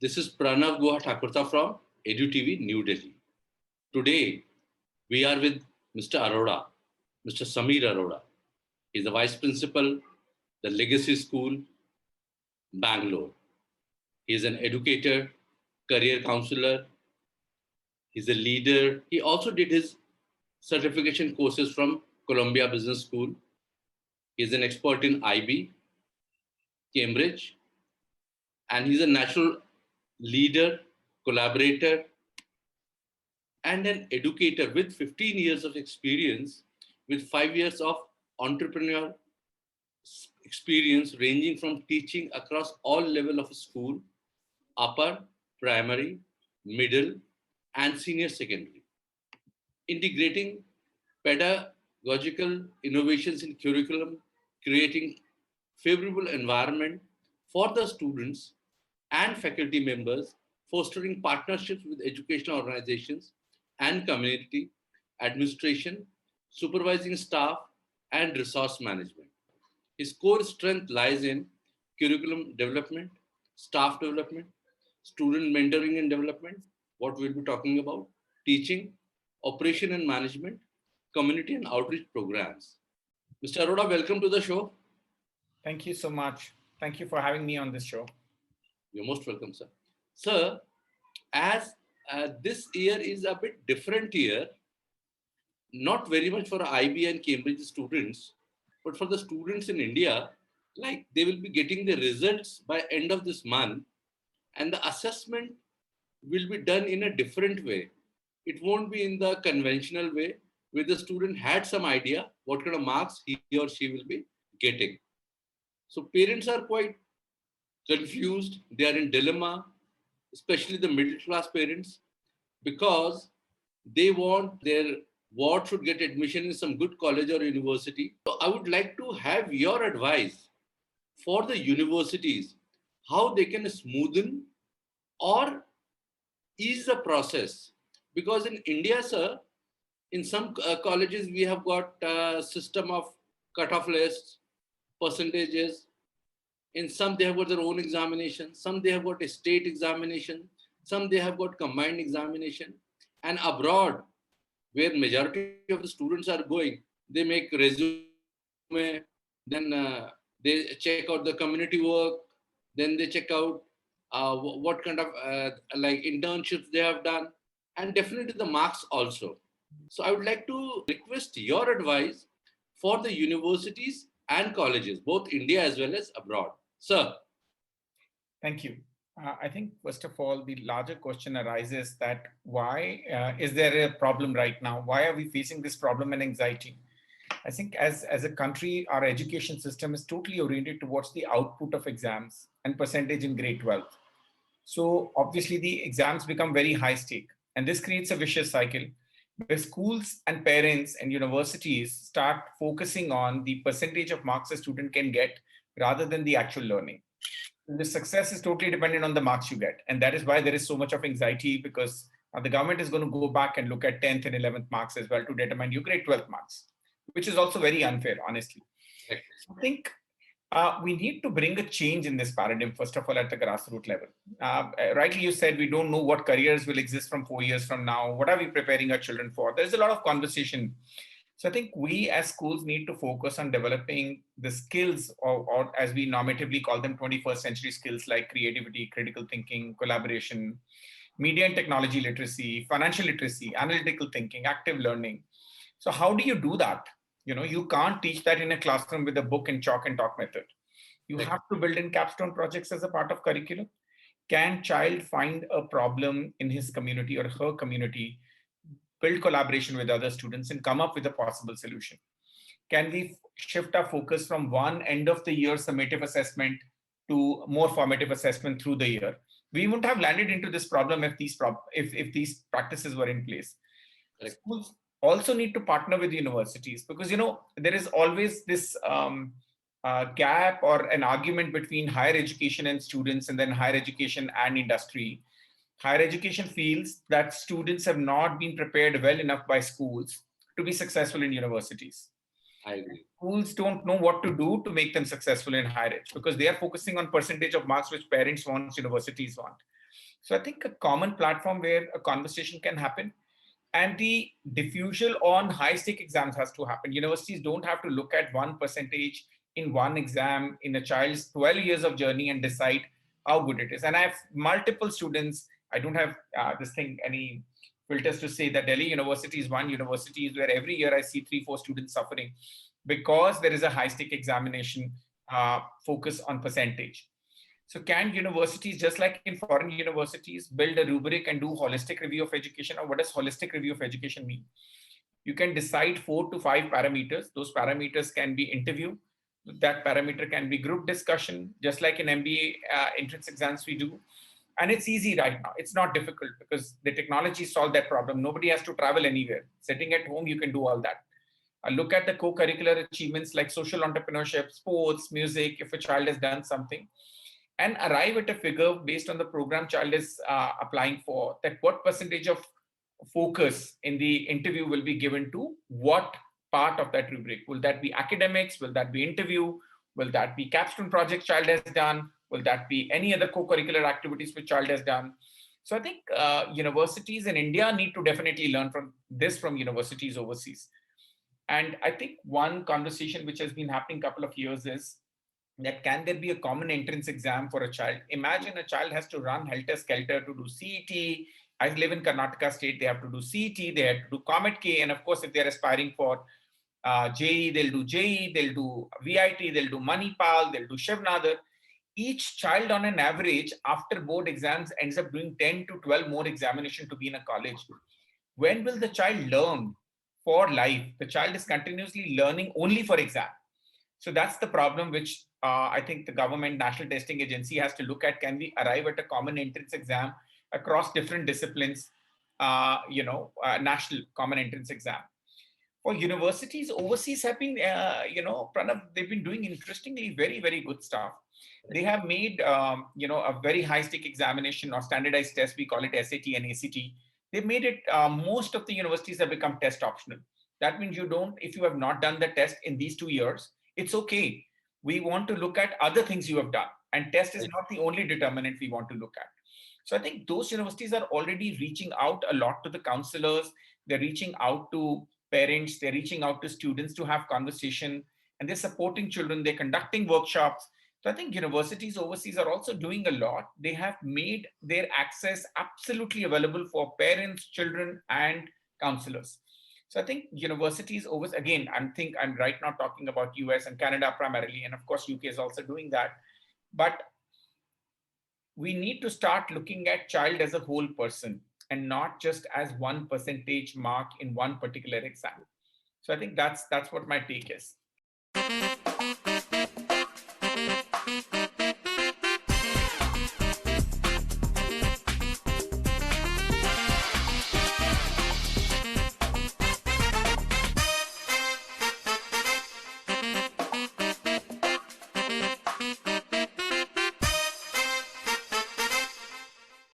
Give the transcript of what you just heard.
This is Pranav Guha Thakurta from EduTV New Delhi. Today, we are with Mr. Arora, Mr. Samir Arora. He's the Vice Principal, the Legacy School, Bangalore. He is an educator, career counselor. He's a leader. He also did his certification courses from Columbia Business School. He is an expert in IB, Cambridge, and he's a natural leader, collaborator, and an educator with 15 years of experience, with 5 years of entrepreneur experience ranging from teaching across all level of school, upper, primary, middle, and senior secondary, integrating pedagogical innovations in curriculum, creating favorable environment for the students and faculty members, fostering partnerships with educational organizations and community administration, supervising staff, and resource management. His core strength lies in curriculum development, staff development, student mentoring and development, what we'll be talking about, teaching, operation and management, community and outreach programs. Mr. Arora, welcome to the show. Thank you so much. Thank you for having me on this show. You're most welcome, sir. Sir, as this year is a bit different year, not very much for IB and Cambridge students, but for the students in India, like they will be getting the results by end of this month, and the assessment will be done in a different way. It won't be in the conventional way where the student had some idea what kind of marks he or she will be getting. So parents are quite confused. They are in dilemma, especially the middle class parents, because they want their ward should get admission in some good college or university. So I would like to have your advice for the universities, how they can smoothen or ease the process. Because in India, sir, in some colleges, we have got a system of cutoff lists, percentages. In some, they have got their own examination. Some, they have got a state examination. Some, they have got combined examination. And abroad, where majority of the students are going, they make resume, then they check out the community work, then they check out what kind of like internships they have done, and definitely the marks also. So I would like to request your advice for the universities and colleges, both India as well as abroad. Sir. Thank you. I think, first of all, the larger question arises that why is there a problem right now? Why are we facing this problem and anxiety? I think as a country, our education system is totally oriented towards the output of exams and percentage in grade 12. So obviously the exams become very high stake. And this creates a vicious cycle where schools and parents and universities start focusing on the percentage of marks a student can get rather than the actual learning. The success is totally dependent on the marks you get. And that is why there is so much of anxiety, because the government is going to go back and look at 10th and 11th marks as well to determine your grade 12 marks, which is also very unfair, honestly. I think we need to bring a change in this paradigm, first of all, at the grassroots level. Rightly, you said we don't know what careers will exist from 4 years from now. What are we preparing our children for? There's a lot of conversation. So I think we as schools need to focus on developing the skills, or as we normatively call them, 21st century skills like creativity, critical thinking, collaboration, media and technology literacy, financial literacy, analytical thinking, active learning. So how do you do that? You can't teach that in a classroom with a book and chalk and talk method. You have to build in capstone projects as a part of curriculum. Can child find a problem in his community or her community, build collaboration with other students, and come up with a possible solution? Can we shift our focus from one end of the year summative assessment to more formative assessment through the year? We wouldn't have landed into this problem if these practices were in place. Schools also need to partner with universities, because there is always this gap or an argument between higher education and students, and then higher education and industry. Higher education feels that students have not been prepared well enough by schools to be successful in universities. I agree. Schools don't know what to do to make them successful in higher ed, because they are focusing on percentage of marks which parents want, universities want. So I think a common platform where a conversation can happen, and the diffusion on high stake exams has to happen. Universities don't have to look at one percentage in one exam in a child's 12 years of journey and decide how good it is. And I have multiple students. I don't have this thing any filters to say that Delhi University is one university where every year I see 3 4 students suffering because there is a high stake examination focus on percentage. So can universities, just like in foreign universities, build a rubric and do holistic review of education? Or what does holistic review of education mean? You can decide 4 to 5 parameters. Those parameters can be interview. That parameter can be group discussion, just like in MBA entrance exams we do. And it's easy right now. It's not difficult because the technology solved that problem. Nobody has to travel anywhere. Sitting at home, you can do all that. Look at the co-curricular achievements like social entrepreneurship, sports, music, if a child has done something, and arrive at a figure based on the program child is applying for, that what percentage of focus in the interview will be given to what part of that rubric. Will that be academics? Will that be interview? Will that be capstone project child has done? Will that be any other co-curricular activities which child has done? So I think universities in India need to definitely learn from this from universities overseas. And I think one conversation which has been happening a couple of years is that can there be a common entrance exam for a child? Imagine a child has to run helter skelter to do CET. I live in Karnataka state, they have to do CET, they have to do Comet K, and of course, if they're aspiring for JE, they'll do JE, they'll do VIT, they'll do Manipal, they'll do Shivnadar. Each child on an average after board exams ends up doing 10 to 12 more examination to be in a college. When will the child learn for life? The child is continuously learning only for exam. So that's the problem which I think the government national testing agency has to look at. Can we arrive at a common entrance exam across different disciplines, national common entrance exam? For universities overseas have been, Pranav, they've been doing interestingly very, very good stuff. They have made, a very high stake examination or standardized test. We call it SAT and ACT. They've made it, most of the universities have become test optional. That means you don't, if you have not done the test in these 2 years, it's okay. We want to look at other things you have done. And test is Right. not the only determinant we want to look at. So I think those universities are already reaching out a lot to the counselors. They're reaching out to parents, they're reaching out to students to have conversation, and they're supporting children, they're conducting workshops. So I think universities overseas are also doing a lot. They have made their access absolutely available for parents, children, and counselors. So I think universities over, again, I'm right now talking about US and Canada primarily, and of course UK is also doing that. But we need to start looking at child as a whole person and not just as one percentage mark in one particular exam. So I think that's what my take is.